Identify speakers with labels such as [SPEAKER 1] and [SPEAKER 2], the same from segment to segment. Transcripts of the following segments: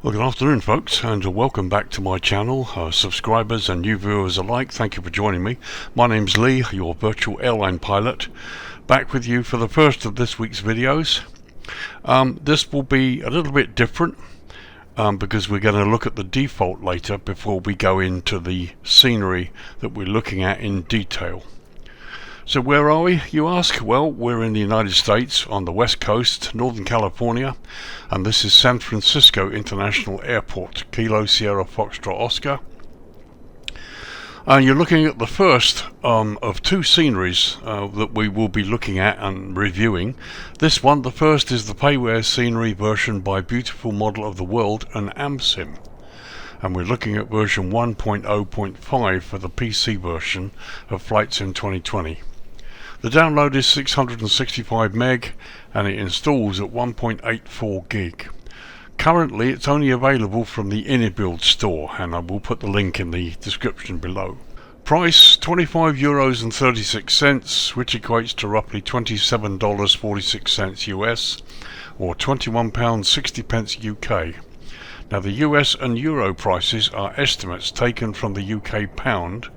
[SPEAKER 1] Well, good afternoon, folks, and welcome back to my channel. Subscribers and new viewers alike, thank you for joining me. My name's Lee, your virtual airline pilot, back with you for the first of this week's videos. This will be a little bit different because we're going to look at the default later before we go into the scenery that we're looking at in detail. So where are we, you ask? Well, we're in the United States on the West Coast, Northern California, and this is San Francisco International Airport, Kilo Sierra Foxtrot Oscar. And you're looking at the first of two sceneries that we will be looking at and reviewing. This one, the first, is the Payware scenery version by Bmotw of the World and AmSim. And we're looking at version 1.0.5 for the PC version of FLIGHTBEAM 2020. The download is 665 meg and it installs at 1.84 gig. Currently it's only available from the Inbuild store, and I will put the link in the description below. Price €25.36, which equates to roughly $27.46 US or £21.60 UK. Now the US and Euro prices are estimates taken from the UK pound,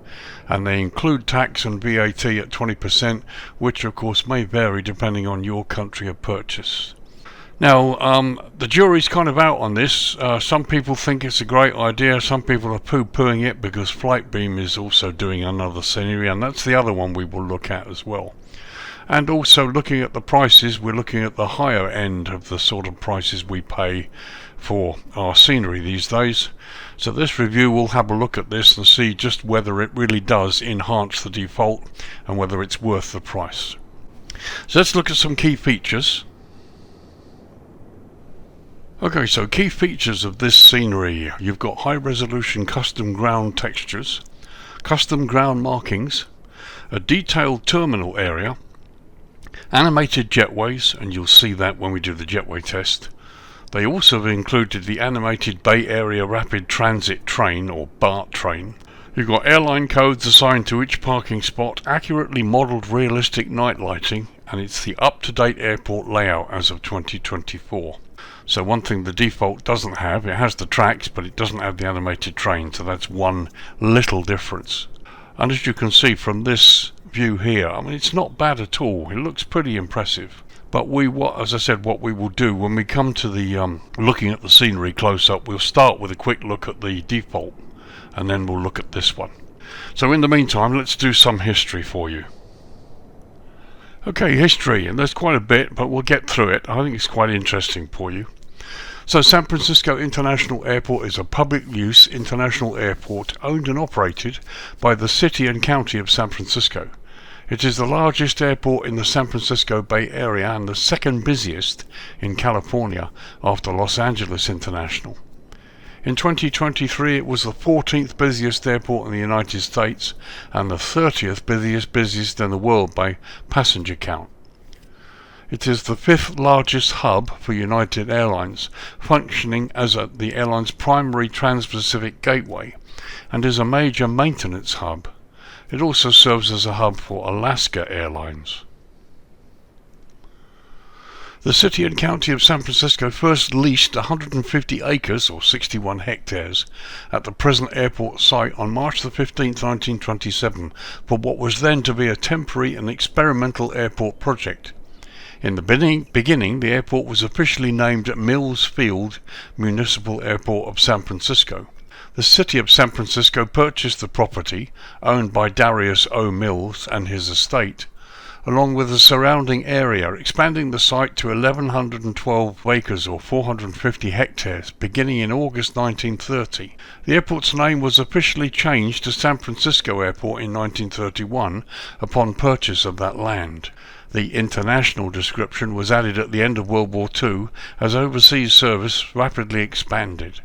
[SPEAKER 1] and they include tax and VAT at 20%, which of course may vary depending on your country of purchase. Now the jury's kind of out on this. Some people think it's a great idea, some people are poo-pooing it because FLIGHTBEAM is also doing another scenery, and that's the other one we will look at as well. And also looking at the prices, we're looking at the higher end of the sort of prices we pay for our scenery these days. So this review will have a look at this and see just whether it really does enhance the default and whether it's worth the price. So let's look at some key features. Okay, so key features of this scenery: you've got high resolution custom ground textures, custom ground markings, a detailed terminal area, animated jetways, and you'll see that when we do the jetway test. They also have included the animated Bay Area Rapid Transit Train, or BART train. You've got airline codes assigned to each parking spot, accurately modelled realistic night lighting, and it's the up-to-date airport layout as of 2024. So one thing the default doesn't have, it has the tracks, but it doesn't have the animated train, so that's one little difference. And as you can see from this view here, I mean, it's not bad at all. It looks pretty impressive. But as I said, what we will do when we come to the looking at the scenery close up, we'll start with a quick look at the default, and then we'll look at this one. So in the meantime, let's do some history for you. Okay, history, and there's quite a bit, but we'll get through it. I think it's quite interesting for you. So San Francisco International Airport is a public-use international airport owned and operated by the City and County of San Francisco. It is the largest airport in the San Francisco Bay Area and the second busiest in California after Los Angeles International. In 2023 it was the 14th busiest airport in the United States and the 30th busiest in the world by passenger count. It is the 5th largest hub for United Airlines, functioning as the airline's primary trans-Pacific gateway, and is a major maintenance hub. It also serves as a hub for Alaska Airlines. The City and County of San Francisco first leased 150 acres or 61 hectares at the present airport site on March 15, 1927 for what was then to be a temporary and experimental airport project. In the beginning, the airport was officially named Mills Field Municipal Airport of San Francisco. The City of San Francisco purchased the property, owned by Darius O. Mills and his estate, along with the surrounding area, expanding the site to 1,112 acres or 450 hectares, beginning in August 1930. The airport's name was officially changed to San Francisco Airport in 1931 upon purchase of that land. The international description was added at the end of World War II as overseas service rapidly expanded.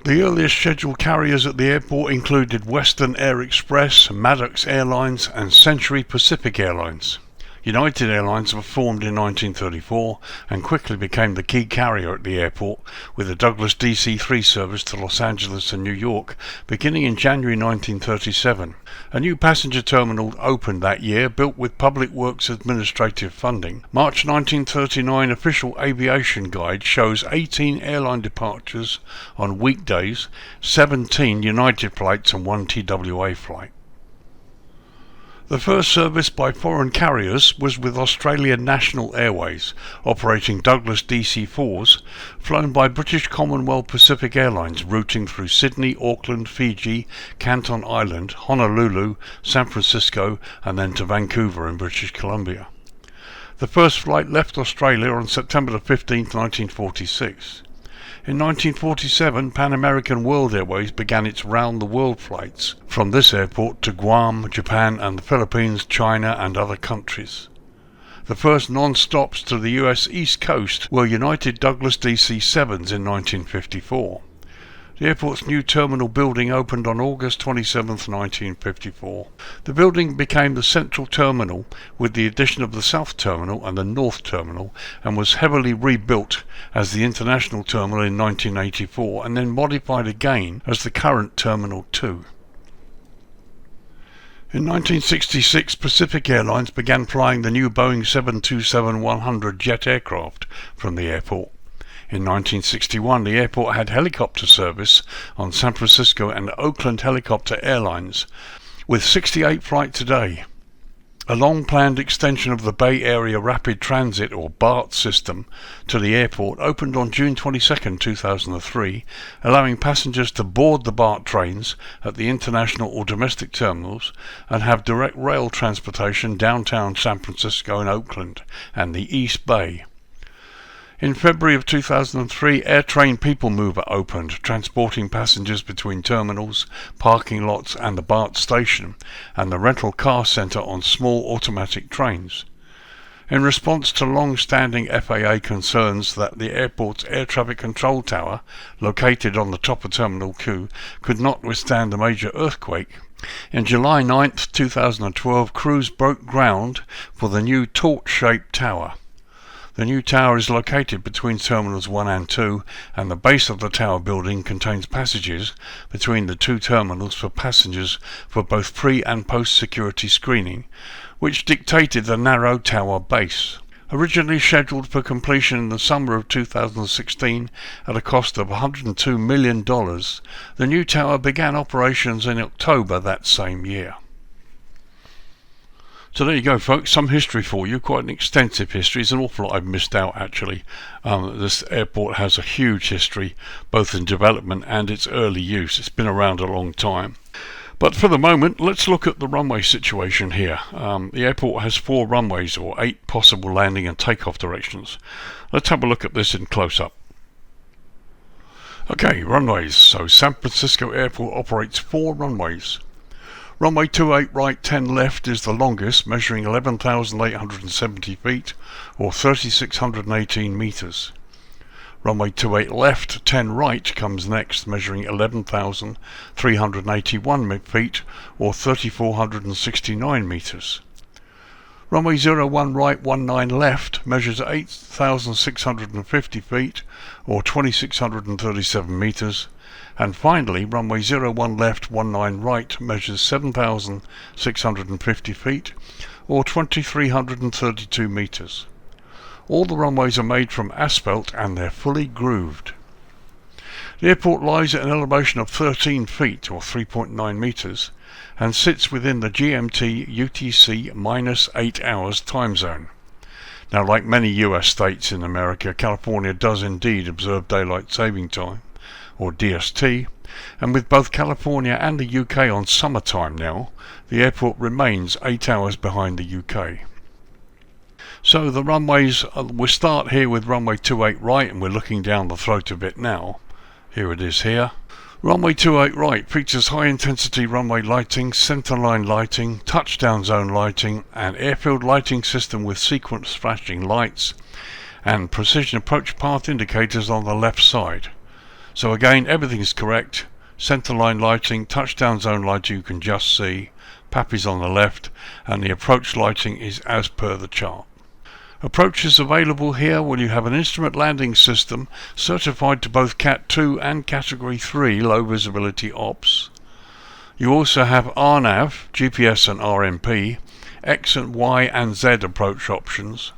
[SPEAKER 1] The earliest scheduled carriers at the airport included Western Air Express, Maddox Airlines and Century Pacific Airlines. United Airlines was formed in 1934 and quickly became the key carrier at the airport, with the Douglas DC-3 service to Los Angeles and New York beginning in January 1937. A new passenger terminal opened that year, built with Public Works administrative funding. March 1939 official aviation guide shows 18 airline departures on weekdays, 17 United flights and 1 TWA flight. The first service by foreign carriers was with Australian National Airways, operating Douglas DC-4s, flown by British Commonwealth Pacific Airlines, routing through Sydney, Auckland, Fiji, Canton Island, Honolulu, San Francisco, and then to Vancouver in British Columbia. The first flight left Australia on September 15, 1946. In 1947, Pan American World Airways began its round-the-world flights from this airport to Guam, Japan and the Philippines, China and other countries. The first non-stops to the US East Coast were United Douglas DC-7s in 1954. The airport's new terminal building opened on August 27, 1954. The building became the central terminal with the addition of the South Terminal and the North Terminal, and was heavily rebuilt as the International Terminal in 1984 and then modified again as the current Terminal 2. In 1966, Pacific Airlines began flying the new Boeing 727-100 jet aircraft from the airport. In 1961, the airport had helicopter service on San Francisco and Oakland Helicopter Airlines, with 68 flights a day. A long-planned extension of the Bay Area Rapid Transit, or BART system, to the airport opened on June 22, 2003, allowing passengers to board the BART trains at the international or domestic terminals and have direct rail transportation downtown San Francisco and Oakland and the East Bay. In February of 2003, AirTrain People Mover opened, transporting passengers between terminals, parking lots and the BART station, and the rental car centre on small automatic trains. In response to long-standing FAA concerns that the airport's air traffic control tower, located on the top of Terminal 2, could not withstand a major earthquake, in July 9, 2012, crews broke ground for the new torch-shaped tower. The new tower is located between Terminals 1 and 2, and the base of the tower building contains passages between the two terminals for passengers for both pre- and post-security screening, which dictated the narrow tower base. Originally scheduled for completion in the summer of 2016 at a cost of $102 million, the new tower began operations in October that same year. So there you go, folks, some history for you, quite an extensive history. It's an awful lot I've missed out, actually. This airport has a huge history, both in development and its early use. It's been around a long time. But for the moment, let's look at the runway situation here. The airport has 4 runways, or 8 possible landing and takeoff directions. Let's have a look at this in close-up. Okay, runways. So San Francisco Airport operates 4 runways. Runway 28 right, 10 left is the longest, measuring 11,870 feet, or 3,618 meters. Runway 28 left, 10 right comes next, measuring 11,381 feet, or 3,469 meters. Runway 01 right, 19 left measures 8,650 feet, or 2,637 meters. And finally, runway 01 left, 19 right measures 7,650 feet, or 2,332 meters. All the runways are made from asphalt and they're fully grooved. The airport lies at an elevation of 13 feet, or 3.9 meters, and sits within the GMT UTC -8 hours time zone. Now, like many US states in America, California does indeed observe daylight saving time, or DST, and with both California and the UK on summertime now, the airport remains 8 hours behind the UK. So the runways, we'll start here with runway 28 right, and we're looking down the throat of it now. Here it is here. Runway 28 right features high intensity runway lighting, centerline lighting, touchdown zone lighting, and airfield lighting system with sequence flashing lights and precision approach path indicators on the left side. So again, everything is correct. Centerline lighting, touchdown zone lighting you can just see, Pappies on the left, and the approach lighting is as per the chart. Approaches available here: well, you have an instrument landing system certified to both Cat 2 and Category 3 low visibility ops. You also have RNAV, GPS and RMP, X and Y and Z approach options,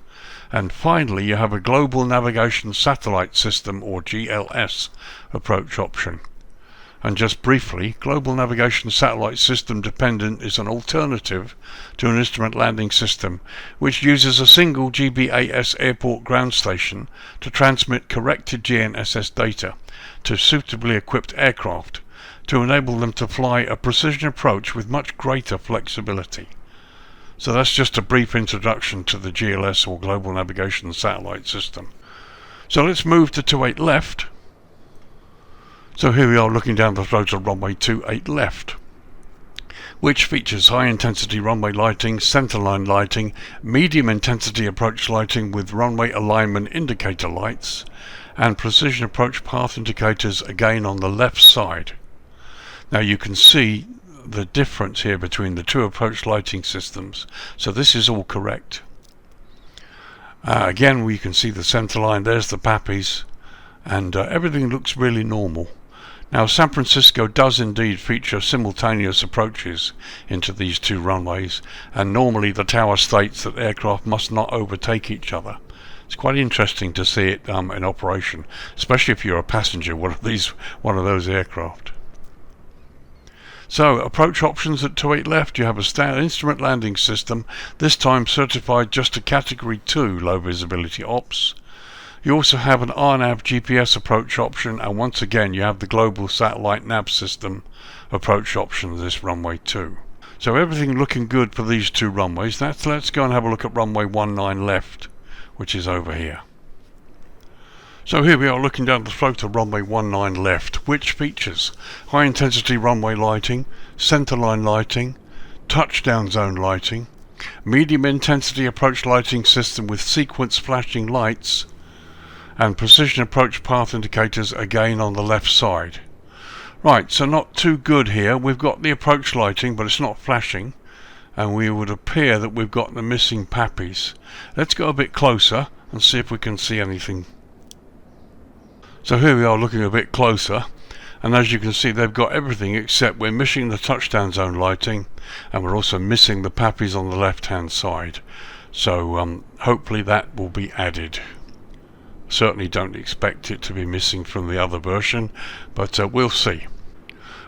[SPEAKER 1] and finally you have a Global Navigation Satellite System or GLS approach option. And just briefly, Global Navigation Satellite System dependent is an alternative to an instrument landing system which uses a single GBAS airport ground station to transmit corrected GNSS data to suitably equipped aircraft to enable them to fly a precision approach with much greater flexibility. So that's just a brief introduction to the GLS or Global Navigation Satellite System. So let's move to 28 left. So here we are looking down the throat of runway 28 left, which features high intensity runway lighting, centerline lighting, medium intensity approach lighting with runway alignment indicator lights, and precision approach path indicators again on the left side. Now you can see the difference here between the two approach lighting systems, so this is all correct. Again, we can see the centerline, there's the Pappies, and everything looks really normal. Now San Francisco does indeed feature simultaneous approaches into these two runways, and normally the tower states that aircraft must not overtake each other. It's quite interesting to see it in operation, especially if you're a passenger one of those aircraft. So approach options at 28 left: you have a standard instrument landing system, this time certified just to Category 2 low visibility ops. You also have an RNAV GPS approach option, and once again you have the Global Satellite Nav System approach option of this runway 2. So everything looking good for these two runways. Let's go and have a look at runway 19 left, which is over here. So here we are looking down the throat of runway 19 left, which features high intensity runway lighting, centerline lighting, touchdown zone lighting, medium intensity approach lighting system with sequence flashing lights, and precision approach path indicators again on the left side. Right, so not too good here. We've got the approach lighting, but it's not flashing, and we would appear that we've got the missing Pappies. Let's go a bit closer and see if we can see anything. So here we are looking a bit closer, and as you can see they've got everything except we're missing the touchdown zone lighting, and we're also missing the Pappies on the left hand side. So hopefully that will be added. Certainly don't expect it to be missing from the other version, but we'll see.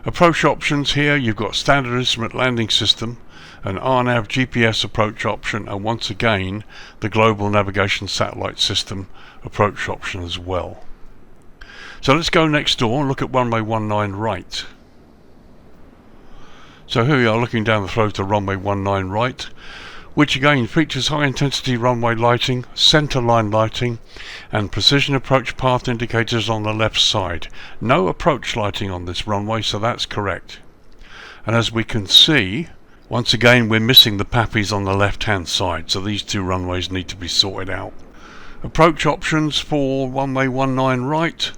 [SPEAKER 1] Approach options here: you've got standard instrument landing system, an RNAV GPS approach option, and once again the Global Navigation Satellite System approach option as well. So let's go next door and look at runway 19 right. So here we are looking down the throat of runway 19 right, which again features high intensity runway lighting, centerline lighting, and precision approach path indicators on the left side. No approach lighting on this runway, so that's correct. And as we can see, once again we're missing the Pappies on the left hand side, so these two runways need to be sorted out. Approach options for runway 19 right: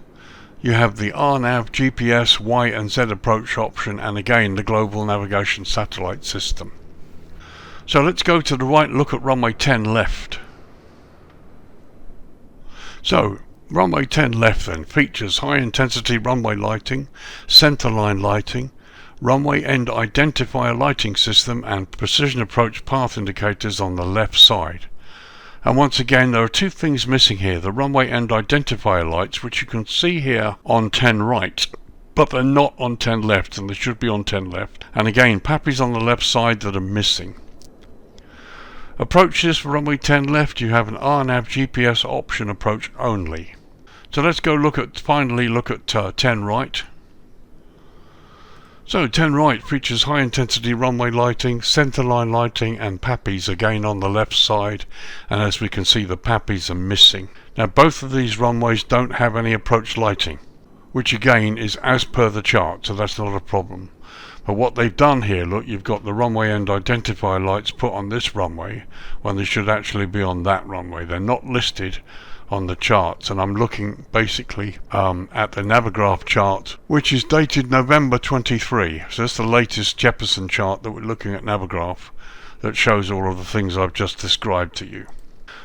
[SPEAKER 1] you have the RNAV, GPS, Y and Z approach option, and again the Global Navigation Satellite System. So let's go to the right and look at runway 10 left. So runway 10 left then features high intensity runway lighting, centerline lighting, runway end identifier lighting system, and precision approach path indicators on the left side. And once again there are two things missing here: the runway end identifier lights, which you can see here on 10 right, but they're not on 10 left, and they should be on 10 left. And again, Pappies on the left side that are missing. Approaches for runway 10 left: you have an RNAV GPS option approach only. So let's go finally look at 10 right. So 10 right features high intensity runway lighting, centerline lighting, and Pappies again on the left side, and as we can see the Pappies are missing. Now both of these runways don't have any approach lighting, which again is as per the chart, so that's not a problem. But what they've done here, look, you've got the runway end identifier lights put on this runway when they should actually be on that runway. They're not listed on the charts, and I'm looking basically at the Navigraph chart, which is dated November 23. So that's the latest Jefferson chart that we're looking at Navigraph, that shows all of the things I've just described to you.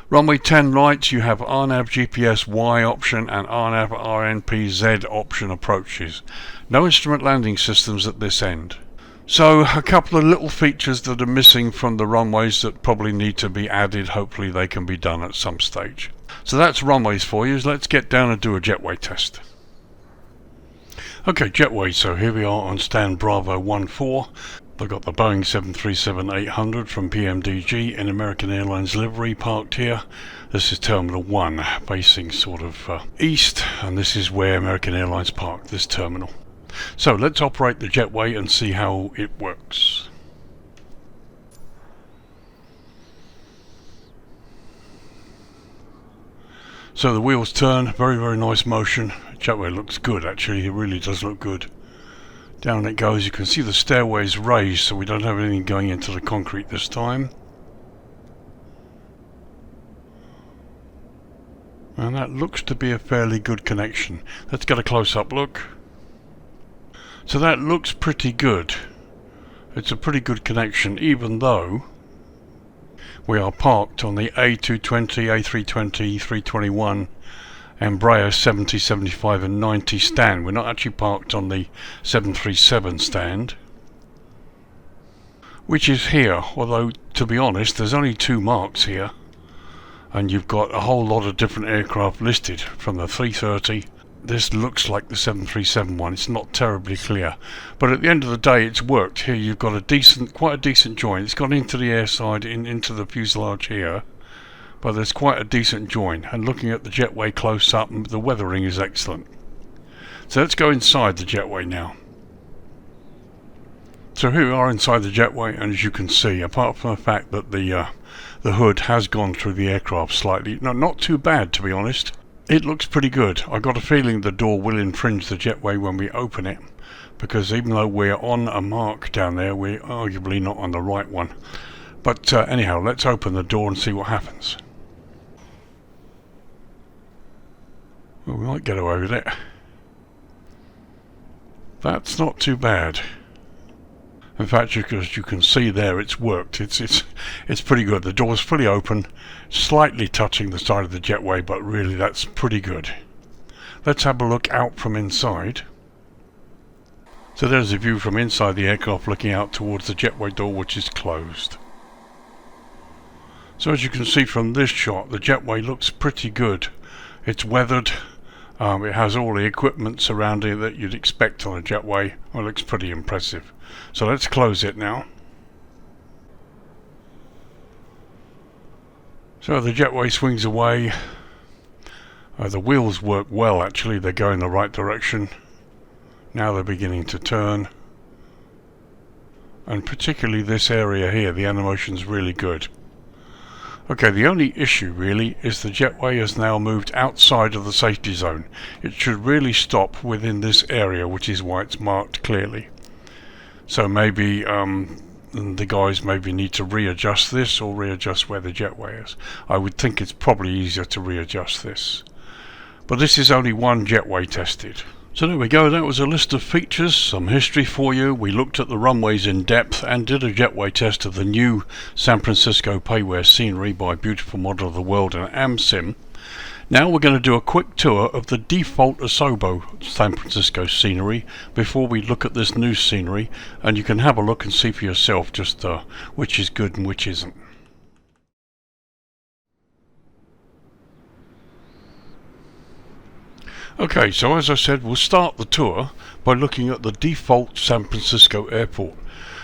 [SPEAKER 1] Runway 10 right, you have RNAV GPS Y option and RNAV RNP Z option approaches. No instrument landing systems at this end. So a couple of little features that are missing from the runways that probably need to be added. Hopefully they can be done at some stage. So that's runways for you. Let's get down and do a jetway test. Okay, jetway, so here we are on stand Bravo 14. I've got the Boeing 737-800 from PMDG in American Airlines livery parked here. This is Terminal 1, facing sort of east, and this is where American Airlines parked this terminal. So let's operate the jetway and see how it works. So the wheels turn, very nice motion. Jetway looks good actually, it really does look good. Down it goes. You can see the stairways raised, so we don't have anything going into the concrete this time. And that looks to be a fairly good connection. Let's get a close-up look. So that looks pretty good. It's a pretty good connection, even though we are parked on the A220, A320, 321, Embraer 70, 75 and 90 stand. We're not actually parked on the 737 stand, which is here, although to be honest there's only 2 marks here, and you've got a whole lot of different aircraft listed from the 330. This looks like the 737 one. It's not terribly clear, but at the end of the day it's worked. Here you've got quite a decent join. It's gone into the airside, into the fuselage here, but there's quite a decent join, and looking at the jetway close up, the weathering is excellent. So let's go inside the jetway now. So here we are inside the jetway, and as you can see, apart from the fact that the hood has gone through the aircraft slightly, not too bad to be honest, it looks pretty good. I've got a feeling the door will infringe the jetway when we open it, because even though we're on a mark down there, we're arguably not on the right one. But anyhow, let's open the door and see what happens. Well, we might get away with it. That's not too bad. In fact, as you can see there, it's worked. It's pretty good. The door's fully open, slightly touching the side of the jetway, but really that's pretty good. Let's have a look out from inside. So there's a view from inside the aircraft looking out towards the jetway door, which is closed. So as you can see from this shot, the jetway looks pretty good. It's weathered. It has all the equipment surrounding it that you'd expect on a jetway. Well, it looks pretty impressive. So let's close it now. So the jetway swings away. The wheels work well actually, they go in the right direction. Now they're beginning to turn. And particularly this area here, the animation's really good. Okay, the only issue really is the jetway has now moved outside of the safety zone. It should really stop within this area, which is why it's marked clearly. So maybe the guys maybe need to readjust this, or readjust where the jetway is. I would think it's probably easier to readjust this. But this is only one jetway tested. So there we go, that was a list of features, some history for you. We looked at the runways in depth and did a jetway test of the new San Francisco Payware scenery by Bmotw and AmSim. Now we're going to do a quick tour of the default Asobo San Francisco scenery before we look at this new scenery, and you can have a look and see for yourself just which is good and which isn't. Okay, so as I said, we'll start the tour by looking at the default San Francisco airport.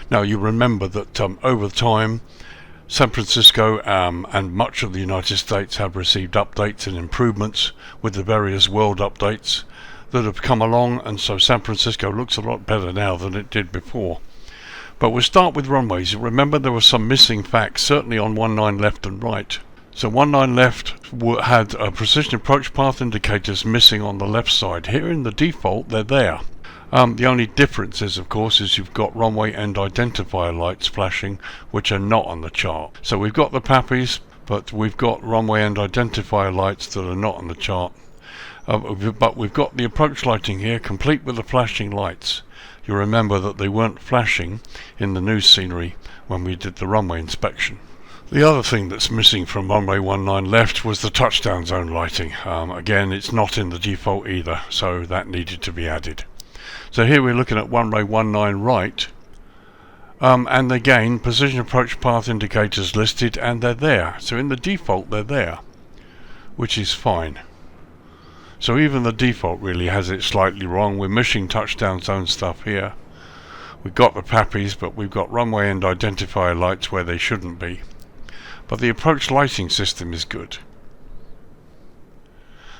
[SPEAKER 1] Now you remember that over time San Francisco and much of the United States have received updates and improvements with the various world updates that have come along, and so San Francisco looks a lot better now than it did before. But we'll start with runways. Remember there were some missing facts, certainly on 19 left and right. So 19 left had precision approach path indicators missing on the left side. Here in the default they're there. The only difference is, of course, is you've got runway end identifier lights flashing, which are not on the chart. So we've got the PAPIs, but we've got runway end identifier lights that are not on the chart. But we've got the approach lighting here, complete with the flashing lights. You remember that they weren't flashing in the news scenery when we did the runway inspection. The other thing that's missing from runway 19 left was the touchdown zone lighting. Again, it's not in the default either, so that needed to be added. So here we're looking at runway 19 right, and again, position approach path indicators listed, and they're there. So in the default they're there, which is fine. So even the default really has it slightly wrong. We're missing touchdown zone stuff here. We've got the PAPIs, but we've got runway end identifier lights where they shouldn't be. But the approach lighting system is good.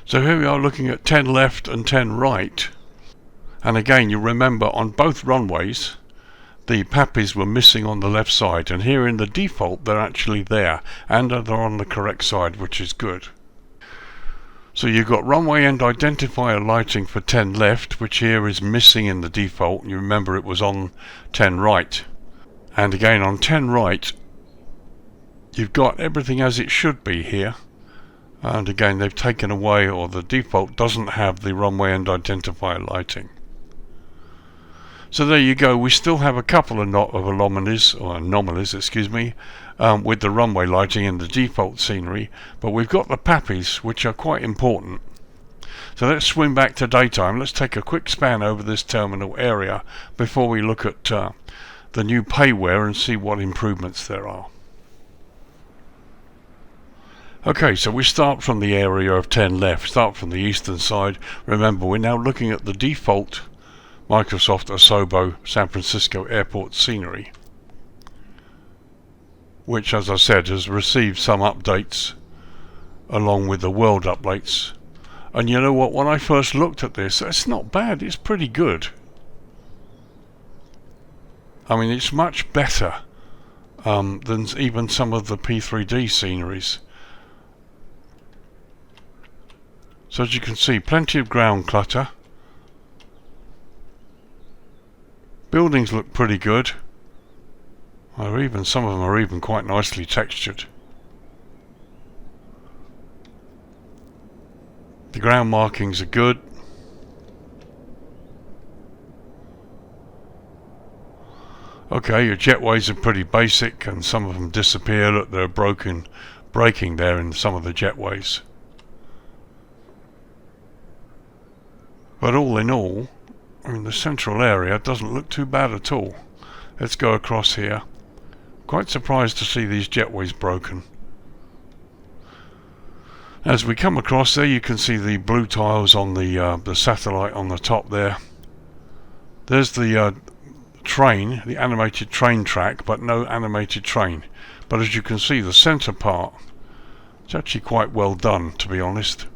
[SPEAKER 1] So here we are looking at 10 left and 10 right. And again, you remember on both runways, the PAPIs were missing on the left side. And here in the default, they're actually there. And they're on the correct side, which is good. So you've got runway end identifier lighting for 10 left, which here is missing in the default. You remember it was on 10 right. And again on 10 right, you've got everything as it should be here. And again they've taken away, or the default doesn't have the runway end identifier lighting. So there you go. We still have a couple of anomalies, with the runway lighting in the default scenery, but we've got the PAPIs, which are quite important. So let's swing back to daytime. Let's take a quick span over this terminal area before we look at the new Payware and see what improvements there are. Okay, so we start from the area of 10 left, start from the eastern side. Remember, we're now looking at the default Microsoft Asobo San Francisco Airport scenery, which, as I said, has received some updates along with the world updates. And you know what, when I first looked at this, it's not bad, it's pretty good. I mean, it's much better than even some of the P3D sceneries. So as you can see, plenty of ground clutter. Buildings look pretty good. Or even some of them are even quite nicely textured. The ground markings are good. Okay, your jetways are pretty basic, and some of them disappear. Look, they're breaking there in some of the jetways. But all in all, I mean, the central area doesn't look too bad at all. Let's go across here. Quite surprised to see these jetways broken. As we come across there, you can see the blue tiles on the satellite on the top there. There's the train, the animated train track, but no animated train. But as you can see, the center part, it's actually quite well done, to be honest.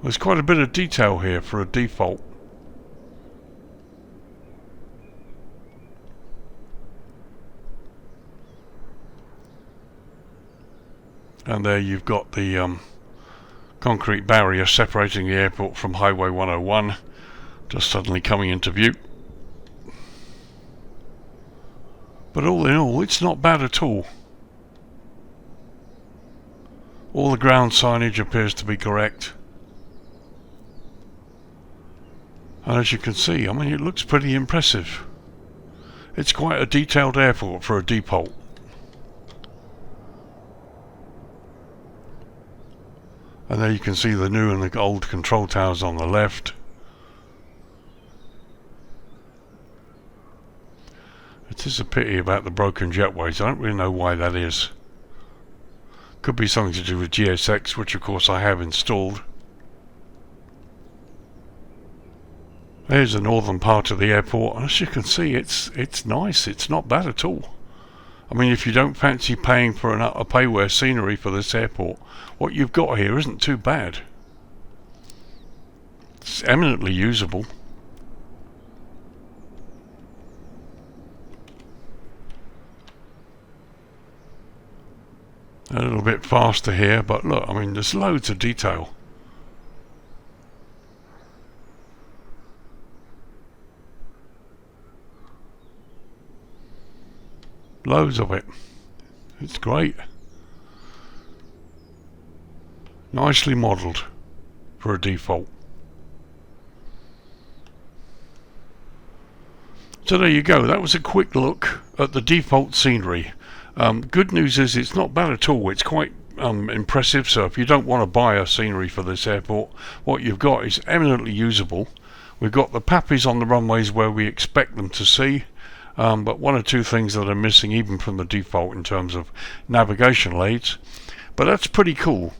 [SPEAKER 1] There's quite a bit of detail here for a default. And there you've got the concrete barrier separating the airport from Highway 101, just suddenly coming into view. But all in all, it's not bad at all. All the ground signage appears to be correct. And as you can see, I mean, it looks pretty impressive. It's quite a detailed airport for a default. And there you can see the new and the old control towers on the left. It is a pity about the broken jetways. I don't really know why that is. Could be something to do with GSX, which of course I have installed. There's the northern part of the airport, and as you can see, it's nice. It's not bad at all. I mean, if you don't fancy paying for a Payware scenery for this airport, what you've got here isn't too bad. It's eminently usable. A little bit faster here, but look, I mean, there's loads of detail. Loads of it. It's great. Nicely modelled for a default. So there you go, that was a quick look at the default scenery. Good news is it's not bad at all, it's quite impressive. So if you don't want to buy a scenery for this airport, what you've got is eminently usable. We've got the pappies on the runways where we expect them to see, but one or two things that are missing even from the default in terms of navigation aids, but that's pretty cool.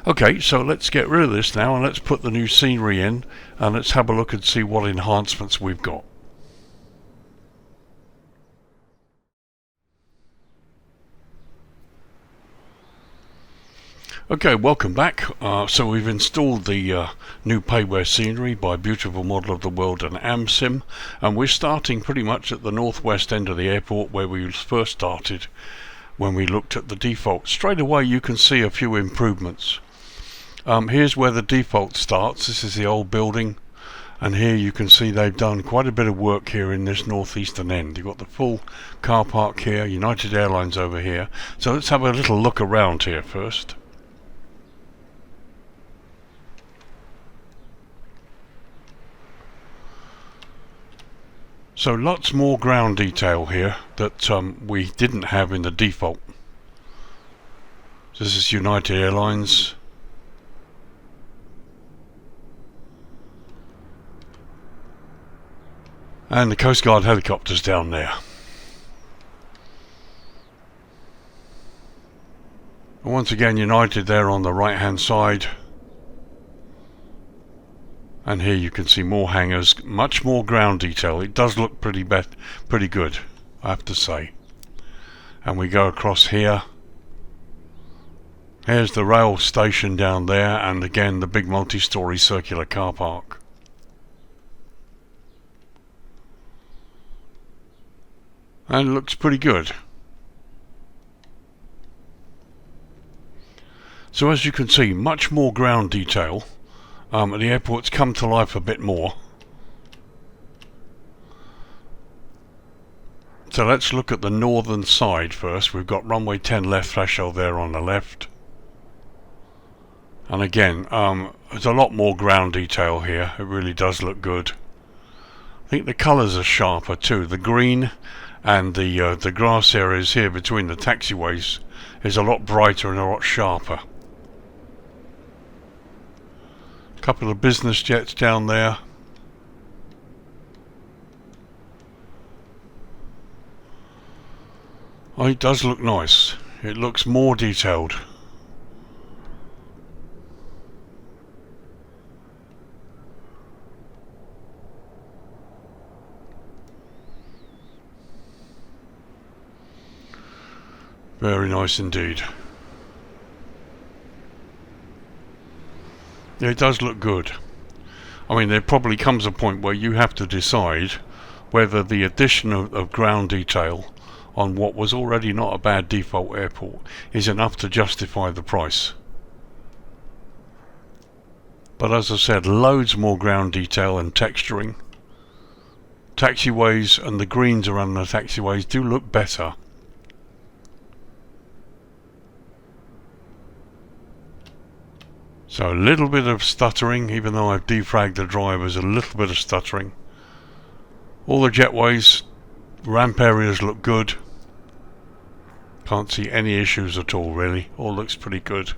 [SPEAKER 1] Okay, so let's get rid of this now and let's put the new scenery in and let's have a look and see what enhancements we've got. Okay, welcome back. So we've installed the new Payware scenery by Beautiful Model of the World and AmSim, and we're starting pretty much at the northwest end of the airport where we first started when we looked at the default. Straight away you can see a few improvements. Here's where the default starts. This is the old building, and here you can see they've done quite a bit of work here in this northeastern end. You've got the full car park here, United Airlines over here. So let's have a little look around here first. So lots more ground detail here that we didn't have in the default. This is United Airlines. And the Coast Guard helicopters down there. And once again United there on the right hand side. And here you can see more hangars, much more ground detail. It does look pretty good, I have to say. And we go across here. Here's the rail station down there, and again the big multi-storey circular car park. And it looks pretty good. So as you can see, much more ground detail. The airport's come to life a bit more. So let's look at the northern side first. We've got runway 10 left threshold there on the left. And again, there's a lot more ground detail here. It really does look good. I think the colours are sharper too. The green and the grass areas here between the taxiways is a lot brighter and a lot sharper. Couple of business jets down there. Oh, it does look nice. It looks more detailed. Very nice indeed. Yeah, it does look good. I mean, there probably comes a point where you have to decide whether the addition of ground detail on what was already not a bad default airport is enough to justify the price. But as I said, loads more ground detail and texturing. Taxiways and the greens around the taxiways do look better. So a little bit of stuttering, even though I've defragged the drivers, a little bit of stuttering. All the jetways, ramp areas look good. Can't see any issues at all really, all looks pretty good.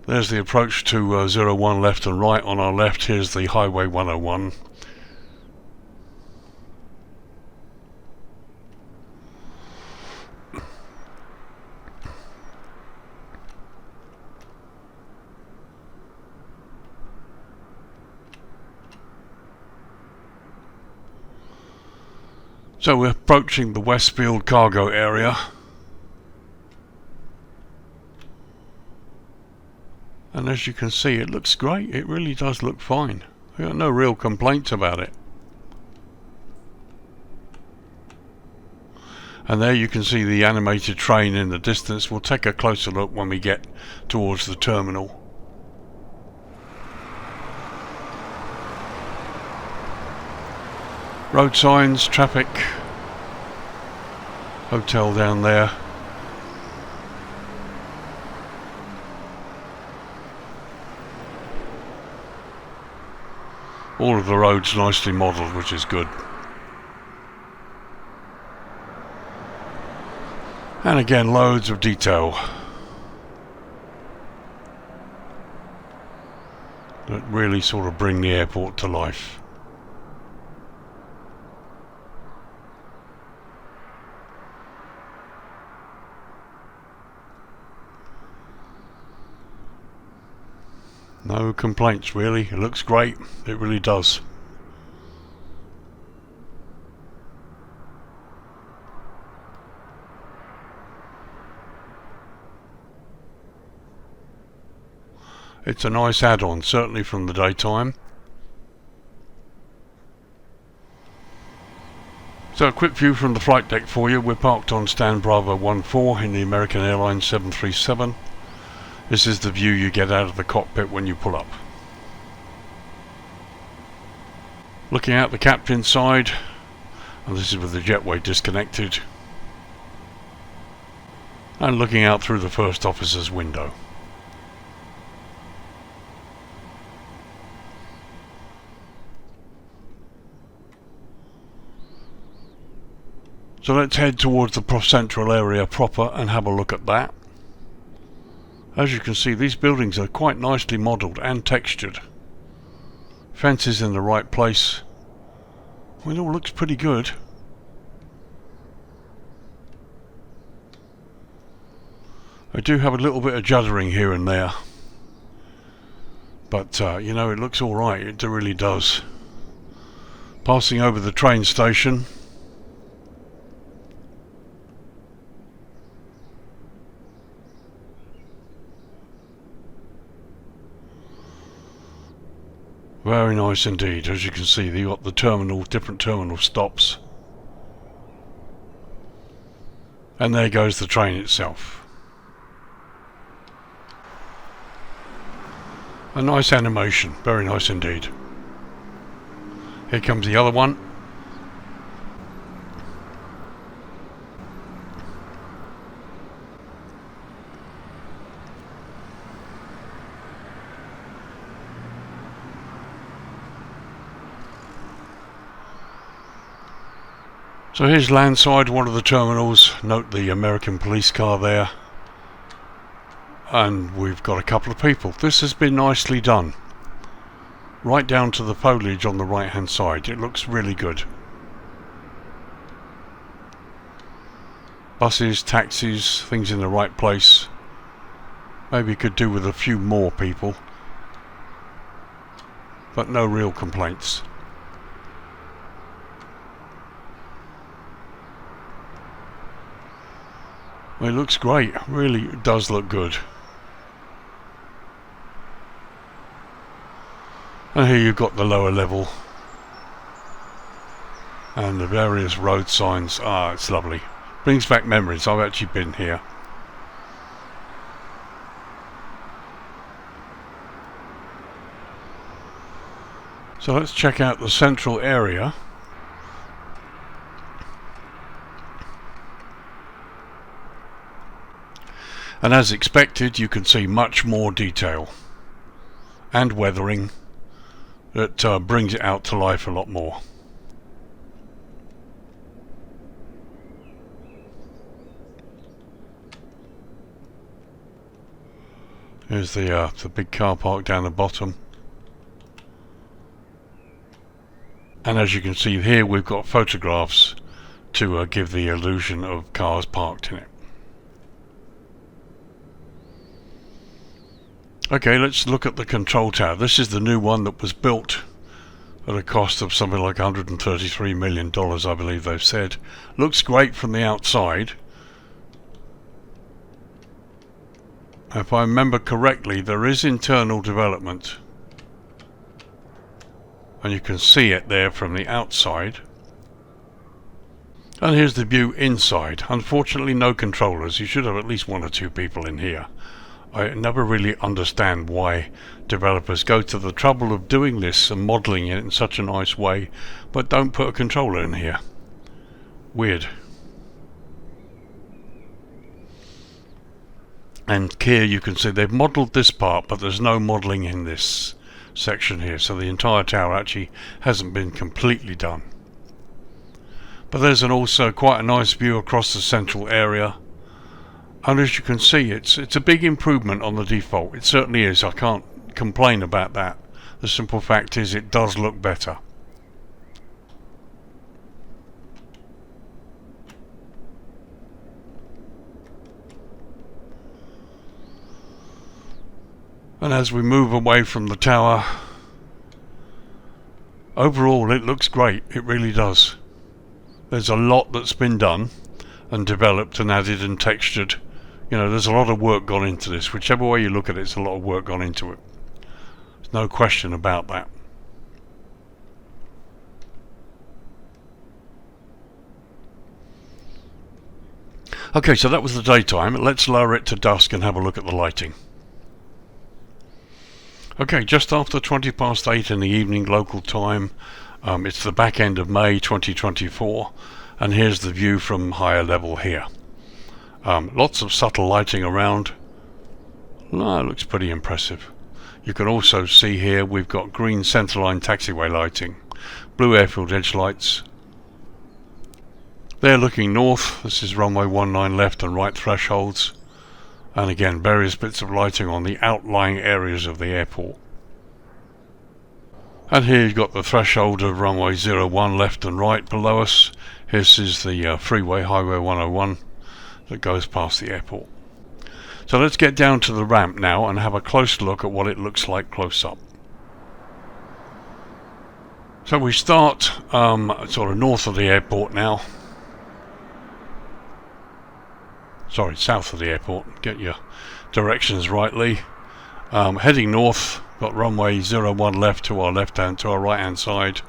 [SPEAKER 1] There's the approach to 01 left and right. On our left here's the Highway 101. So we're approaching the Westfield cargo area. And as you can see, it looks great. It really does look fine. We've got no real complaints about it. And there you can see the animated train in the distance. We'll take a closer look when we get towards the terminal. Road signs, traffic, hotel down there. All of the roads nicely modelled, which is good. And again, loads of detail that really sort of bring the airport to life. No complaints really, it looks great, it really does. It's a nice add-on, certainly from the daytime. So a quick view from the flight deck for you. We're parked on stand Bravo 14 in the American Airlines 737. This is the view you get out of the cockpit when you pull up. Looking out the captain's side, and this is with the JETWAY disconnected, and looking out through the first officer's window. So let's head towards the central area proper and have a look at that. As you can see, these buildings are quite nicely modelled and textured. Fences in the right place. Well, it all looks pretty good. I do have a little bit of juddering here and there. But, you know, it looks alright, it really does. Passing over the train station. Very nice indeed. As you can see, you've got the terminal, different terminal stops. And there goes the train itself. A nice animation, very nice indeed. Here comes the other one. So here's landside, one of the terminals. Note the American police car there. And we've got a couple of people. This has been nicely done. Right down to the foliage on the right hand side. It looks really good. Buses, taxis, things in the right place. Maybe could do with a few more people. But no real complaints. It looks great, really does look good. And here you've got the lower level and the various road signs. Ah, it's lovely. Brings back memories. I've actually been here. So let's check out the central area. And as expected, you can see much more detail and weathering that brings it out to life a lot more. Here's the big car park down the bottom. And as you can see here, we've got photographs to give the illusion of cars parked in it. Okay, let's look at the control tower. This is the new one that was built at a cost of something like $133 million, I believe they've said. Looks great from the outside. If I remember correctly, there is internal development. And you can see it there from the outside. And here's the view inside. Unfortunately, no controllers. You should have at least one or two people in here. I never really understand why developers go to the trouble of doing this and modelling it in such a nice way, but don't put a controller in here. Weird. And here you can see they've modelled this part, but there's no modelling in this section here, so the entire tower actually hasn't been completely done. But there's also quite a nice view across the central area, and as you can see, it's a big improvement on the default. It certainly is. I can't complain about that. The simple fact is it does look better. And as we move away from the tower, overall it looks great. It really does. There's a lot that's been done and developed and added and textured. You know, there's a lot of work gone into this. Whichever way you look at it, it's a lot of work gone into it. There's no question about that. Okay, so that was the daytime. Let's lower it to dusk and have a look at the lighting. Okay, just after 8:20 in the evening local time. It's the back end of May 2024, and here's the view from higher level here. Lots of subtle lighting around. It looks pretty impressive. You can also see here we've got green centerline taxiway lighting, blue airfield edge lights. They're looking north. This is runway 19 left and right thresholds. And again, various bits of lighting on the outlying areas of the airport. And here you've got the threshold of runway 01 left and right below us. This is the freeway, Highway 101, that goes past the airport. So let's get down to the ramp now and have a close look at what it looks like close up. So we start sort of north of the airport now. Sorry, south of the airport. Get your directions rightly. Heading north, got runway 01 left to our left-hand, to our right-hand side.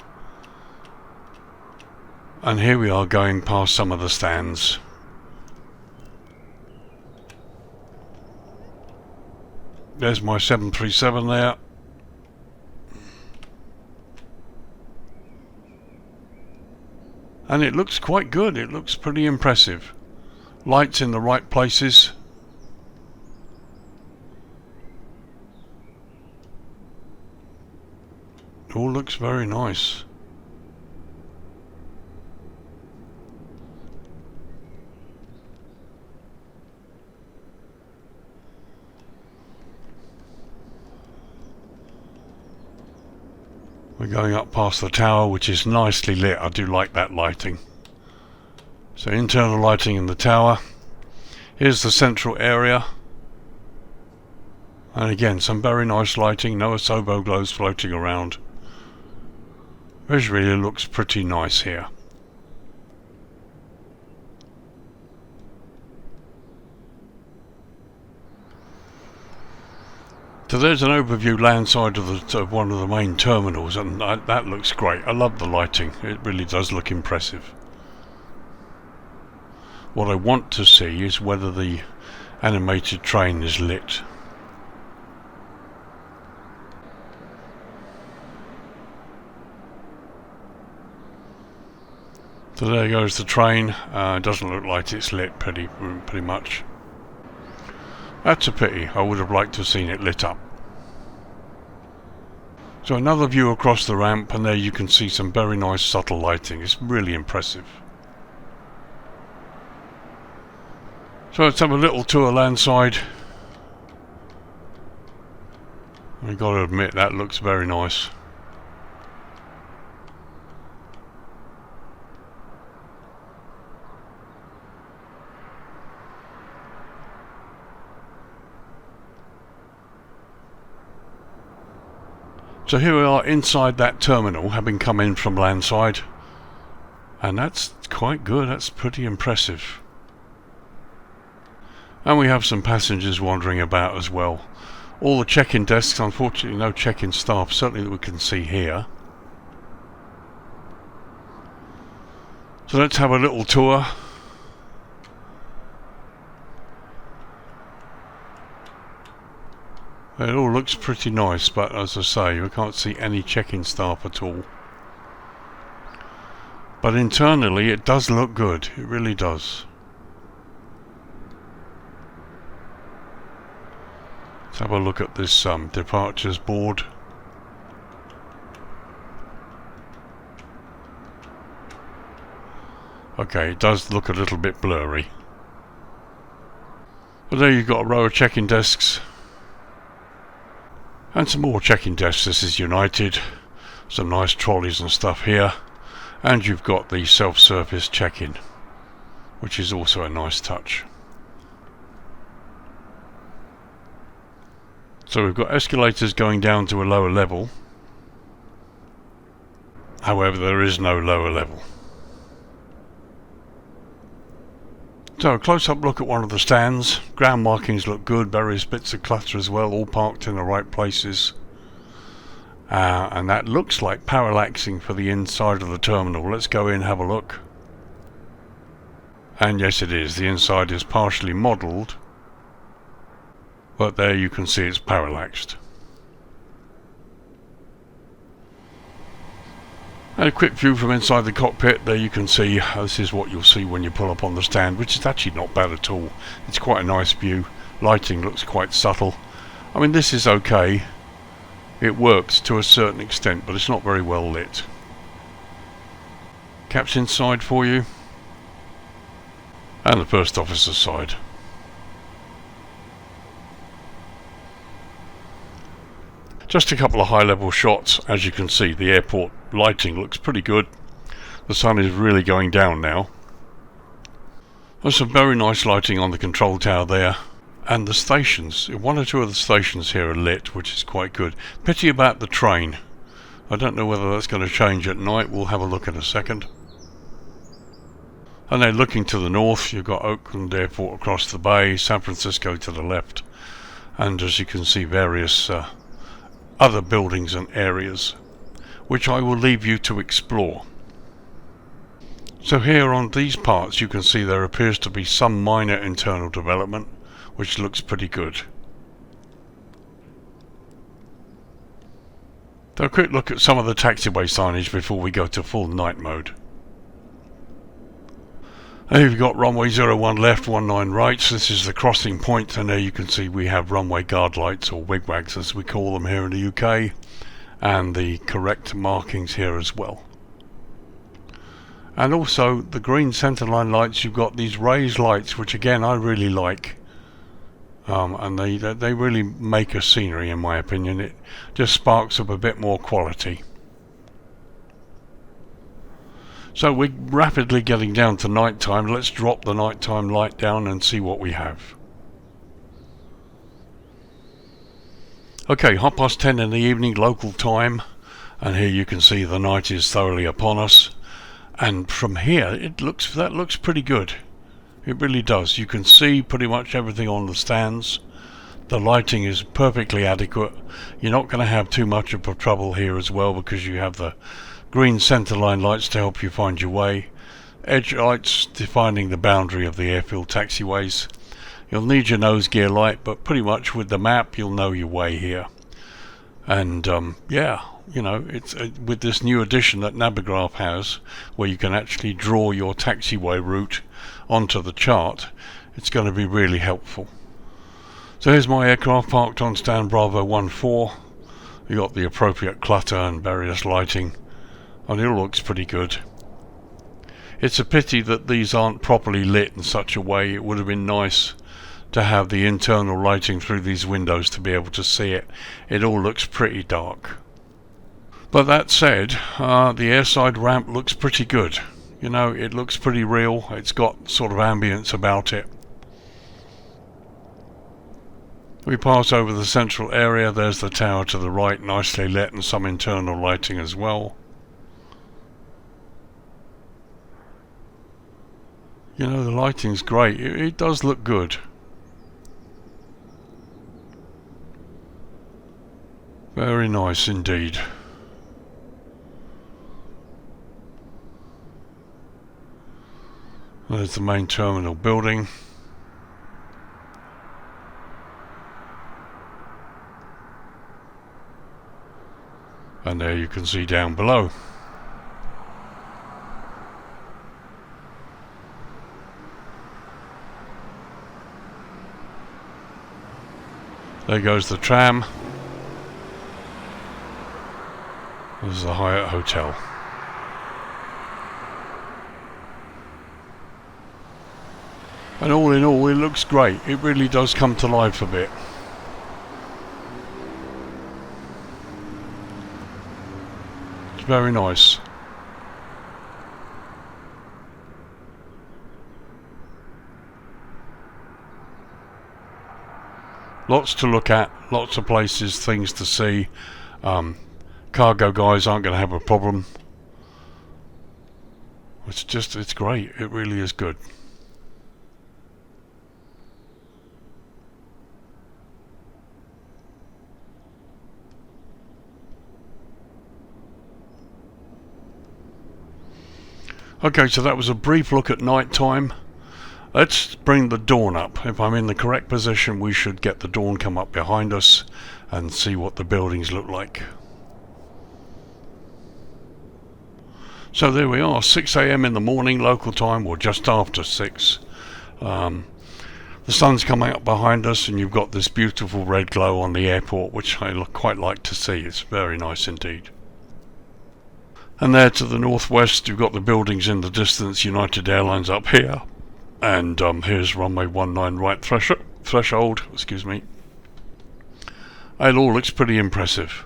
[SPEAKER 1] And here we are going past some of the stands. There's my 737 there. And it looks quite good. It looks pretty impressive. Lights in the right places. It all looks very nice. We're going up past the tower, which is nicely lit. I do like that lighting. So internal lighting in the tower. Here's the central area. And again, some very nice lighting. No Asobo glows floating around. Visually it looks pretty nice here. So there's an overview landside of one of the main terminals, and that looks great. I love the lighting. It really does look impressive. What I want to see is whether the animated train is lit. So there goes the train. Doesn't look like it's lit pretty much. That's a pity. I would have liked to have seen it lit up. So another view across the ramp, and there you can see some very nice subtle lighting. It's really impressive. So let's have a little tour landside. I've got to admit that looks very nice. So here we are inside that terminal, having come in from landside, and that's quite good. That's pretty impressive. And we have some passengers wandering about as well. All the check-in desks, unfortunately no check-in staff, certainly that we can see here. So let's have a little tour. It all looks pretty nice, but as I say, we can't see any check-in staff at all. But internally it does look good, it really does. Let's have a look at this departures board. Okay, it does look a little bit blurry. But there you've got a row of check-in desks. And some more check-in desks. This is United. Some nice trolleys and stuff here. And you've got the self-service check-in, which is also a nice touch. So we've got escalators going down to a lower level. However, there is no lower level. So a close-up look at one of the stands. Ground markings look good, various bits of clutter as well, all parked in the right places. And that looks like parallaxing for the inside of the terminal. Let's go in and have a look. And yes, it is. The inside is partially modelled, but there you can see it's parallaxed. And a quick view from inside the cockpit. There you can see, this is what you'll see when you pull up on the stand, which is actually not bad at all. It's quite a nice view. Lighting looks quite subtle. I mean, this is okay. It works to a certain extent, but it's not very well lit. Captain's side for you. And the first officer's side. Just a couple of high-level shots. As you can see, the airport lighting looks pretty good. The sun is really going down now. There's some very nice lighting on the control tower there. And the stations, one or two of the stations here are lit, which is quite good. Pity about the train. I don't know whether that's going to change at night. We'll have a look in a second. And then looking to the north, you've got Oakland Airport across the bay, San Francisco to the left. And as you can see, various other buildings and areas, which I will leave you to explore. So here on these parts you can see there appears to be some minor internal development, which looks pretty good. So a quick look at some of the taxiway signage before we go to full night mode. There you've got runway 01 left, 19 right. So this is the crossing point, and there you can see we have runway guard lights, or WIGWAGS as we call them here in the UK, and the correct markings here as well. And also the green centerline lights, you've got these raised lights, which again I really like. And they really make a scenery, in my opinion. It just sparks up a bit more quality. So we're rapidly getting down to night time. Let's drop the nighttime light down and see what we have. Okay, 10:30 in the evening local time, and here you can see the night is thoroughly upon us. And from here that looks pretty good. It really does. You can see pretty much everything on the stands. The lighting is perfectly adequate. You're not going to have too much of a trouble here as well, because you have the green centerline lights to help you find your way. Edge lights defining the boundary of the airfield taxiways. You'll need your nose gear light, but pretty much with the map you'll know your way here. And yeah, you know, it's with this new addition that Navigraph has, where you can actually draw your taxiway route onto the chart, it's going to be really helpful. So here's my aircraft parked on stand Bravo 14. You got the appropriate clutter and various lighting, and it all looks pretty good. It's a pity that these aren't properly lit in such a way. It would have been nice to have the internal lighting through these windows to be able to see it. It all looks pretty dark. But that said, the airside ramp looks pretty good. You know, it looks pretty real. It's got sort of ambience about it. We pass over the central area. There's the tower to the right, nicely lit, and some internal lighting as well. You know, the lighting's great. It does look good. Very nice indeed. There's the main terminal building. And there you can see down below. There goes the tram. This is the Hyatt Hotel. And all in all, it looks great. It really does come to life a bit. It's very nice. Lots to look at, lots of places, things to see. Cargo guys aren't going to have a problem. It's great. It really is good. Okay, so that was a brief look at night time. Let's bring the dawn up. If I'm in the correct position, we should get the dawn come up behind us and see what the buildings look like. So there we are, 6 AM in the morning local time, or just after 6. The sun's coming up behind us, and you've got this beautiful red glow on the airport, which I quite like to see. It's very nice indeed. And there to the northwest, you've got the buildings in the distance, United Airlines up here. And here's runway 19 right threshold, excuse me. It all looks pretty impressive.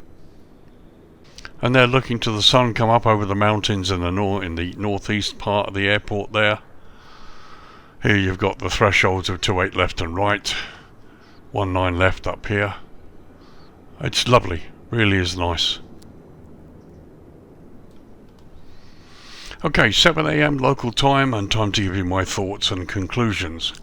[SPEAKER 1] And they're looking to the sun come up over the mountains in the northeast part of the airport there. Here you've got the thresholds of 28 left and right, 19 left up here. It's lovely, really is nice. Okay, 7 AM local time, and time to give you my thoughts and conclusions.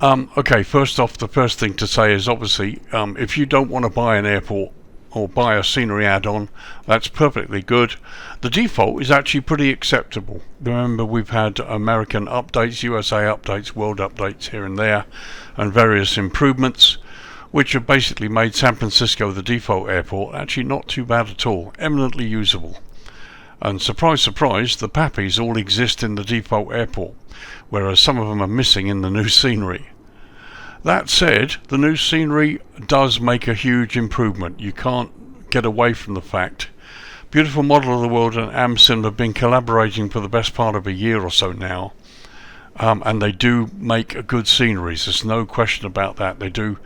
[SPEAKER 1] Okay, first off, the first thing to say is obviously, if you don't want to buy an airport or buy a scenery add-on, that's perfectly good. The default is actually pretty acceptable. Remember, we've had American updates, USA updates, world updates here and there, and various improvements, which have basically made San Francisco, the default airport, actually not too bad at all, eminently usable. And surprise, surprise, the pappies all exist in the default airport, whereas some of them are missing in the new scenery. That said, the new scenery does make a huge improvement. You can't get away from the fact. Beautiful Model of the World and AmSim have been collaborating for the best part of a year or so now, and they do make good sceneries. There's no question about that. They do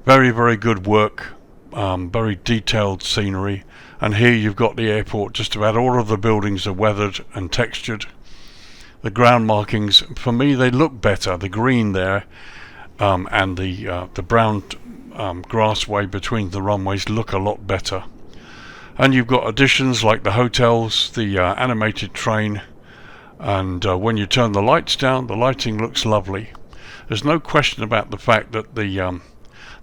[SPEAKER 1] very, very good work, very detailed scenery. And here you've got the airport. Just about all of the buildings are weathered and textured. The ground markings, for me, they look better. The green there and the brown grassway between the runways look a lot better. And you've got additions like the hotels, the animated train, and when you turn the lights down, the lighting looks lovely. There's no question about the fact that the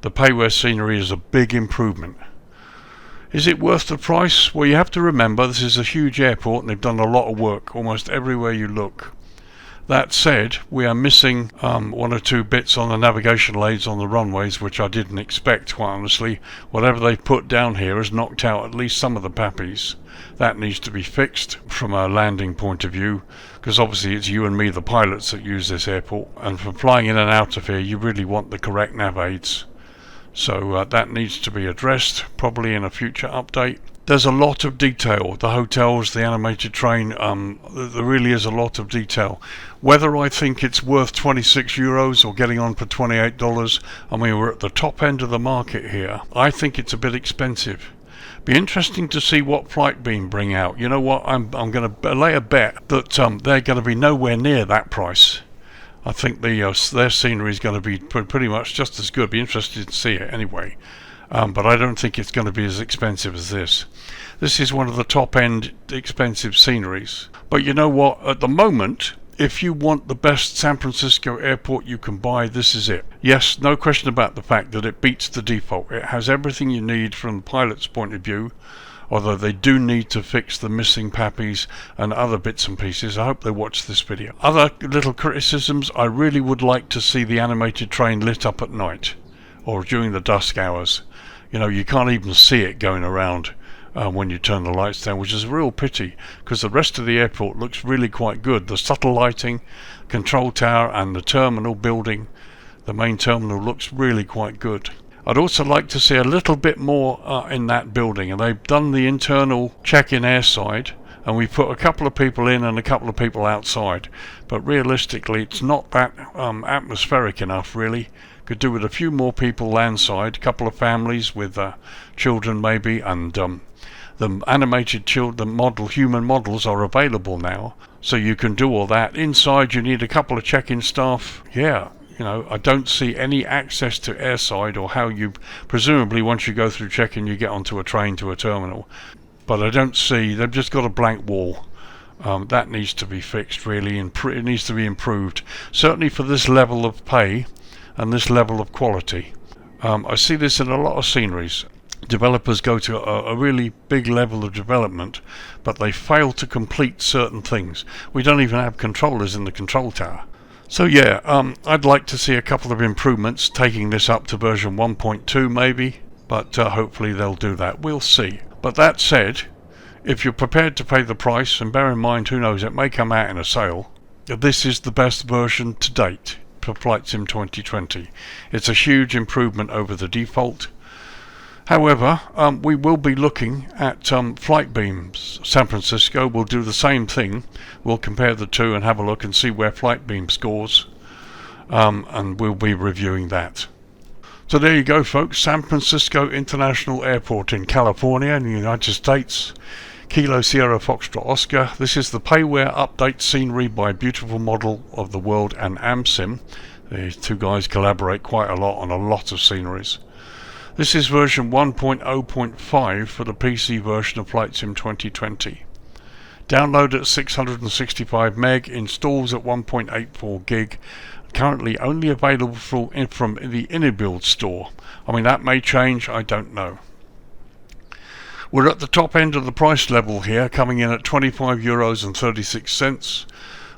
[SPEAKER 1] Payware scenery is a big improvement. Is it worth the price? Well, you have to remember this is a huge airport and they've done a lot of work almost everywhere you look. That said, we are missing one or two bits on the navigation aids on the runways, which I didn't expect, quite honestly. Whatever they've put down here has knocked out at least some of the pappies. That needs to be fixed from a landing point of view, because obviously it's you and me, the pilots, that use this airport, and for flying in and out of here you really want the correct nav aids. So that needs to be addressed, probably in a future update. There's a lot of detail. The hotels, the animated train, there really is a lot of detail. Whether I think it's worth €26 or getting on for $28, I mean, we're at the top end of the market here. I think it's a bit expensive. Be interesting to see what FLIGHTBEAM bring out. You know what, I'm going to lay a bet that they're going to be nowhere near that price. I think their scenery is going to be pretty much just as good. Be interested to see it anyway. But I don't think it's going to be as expensive as this. This is one of the top-end expensive sceneries. But you know what? At the moment, if you want the best San Francisco airport you can buy, this is it. Yes, no question about the fact that it beats the default. It has everything you need from the pilot's point of view, although they do need to fix the missing pappies and other bits and pieces. I hope they watch this video. Other little criticisms, I really would like to see the animated train lit up at night or during the dusk hours. You know, you can't even see it going around when you turn the lights down, which is a real pity because the rest of the airport looks really quite good. The subtle lighting, control tower and the terminal building, the main terminal, looks really quite good. I'd also like to see a little bit more in that building, and they've done the internal check-in airside, and we put a couple of people in and a couple of people outside, but realistically it's not that atmospheric enough really. Could do with a few more people landside, a couple of families with children maybe, and the animated human models are available now, so you can do all that. Inside you need a couple of check-in staff. Yeah, you know, I don't see any access to airside, or how you, presumably once you go through check-in you get onto a train to a terminal, but I don't see, they've just got a blank wall. That needs to be fixed really, and it needs to be improved, certainly for this level of pay and this level of quality. I see this in a lot of sceneries. Developers go to a really big level of development, but they fail to complete certain things. We don't even have controllers in the control tower. So yeah, I'd like to see a couple of improvements, taking this up to version 1.2 maybe, but hopefully they'll do that. We'll see. But that said, if you're prepared to pay the price, and bear in mind, who knows, it may come out in a sale, this is the best version to date for Flight Sim 2020. It's a huge improvement over the default. However, we will be looking at FLIGHTBEAM San Francisco. We'll do the same thing. We'll compare the two and have a look and see where FLIGHTBEAM scores, and we'll be reviewing that. So there you go folks, San Francisco International Airport in California in the United States. Kilo Sierra Foxtrot Oscar. This is the Payware update scenery by Bmotw of the World and AmSim. These two guys collaborate quite a lot on a lot of sceneries. This is version 1.0.5 for the PC version of Flight Sim 2020. Download at 665 meg, installs at 1.84 gig. Currently only available from the InnoBuild store. I mean, that may change, I don't know. We're at the top end of the price level here, coming in at €25.36,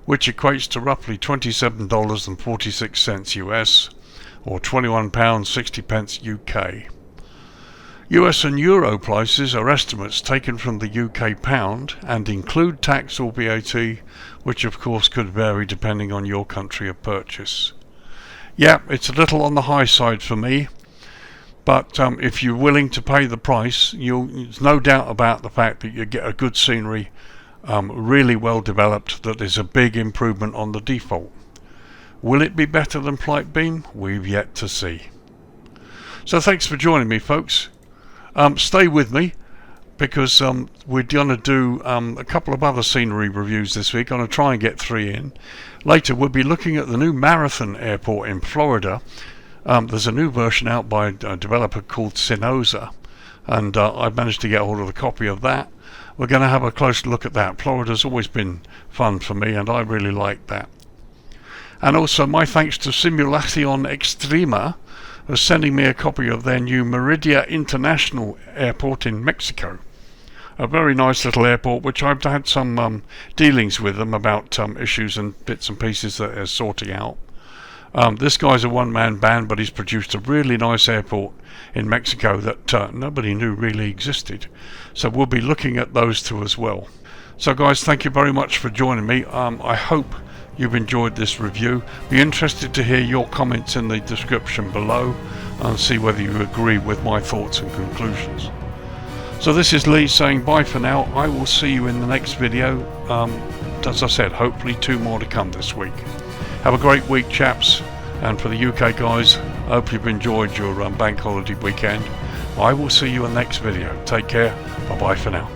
[SPEAKER 1] which equates to roughly $27.46 US, or £21.60 UK. US and Euro prices are estimates taken from the UK pound and include tax or VAT, which of course could vary depending on your country of purchase. Yeah, it's a little on the high side for me, but if you're willing to pay the price, there's no doubt about the fact that you get a good scenery, really well developed, that is a big improvement on the default. Will it be better than FLIGHTBEAM? We've yet to see. So thanks for joining me folks. Stay with me, because we're going to do a couple of other scenery reviews this week. I'm going to try and get 3 in. Later we'll be looking at the new Marathon Airport in Florida. There's a new version out by a developer called Sinoza, and I've managed to get hold of a copy of that. We're going to have a close look at that. Florida's always been fun for me, and I really like that. And also my thanks to Simulación Extrema for sending me a copy of their new Mérida International Airport in Mexico. A very nice little airport, which I've had some dealings with them about issues and bits and pieces that they're sorting out. This guy's a one-man band, but he's produced a really nice airport in Mexico that nobody knew really existed. So we'll be looking at those two as well. So guys, thank you very much for joining me. I hope you've enjoyed this review. Be interested to hear your comments in the description below and see whether you agree with my thoughts and conclusions. So this is Lee saying bye for now. I will see you in the next video. As I said, hopefully 2 more to come this week. Have a great week chaps, and for the UK guys, I hope you've enjoyed your bank holiday weekend. I will see you in the next video. Take care. Bye bye for now.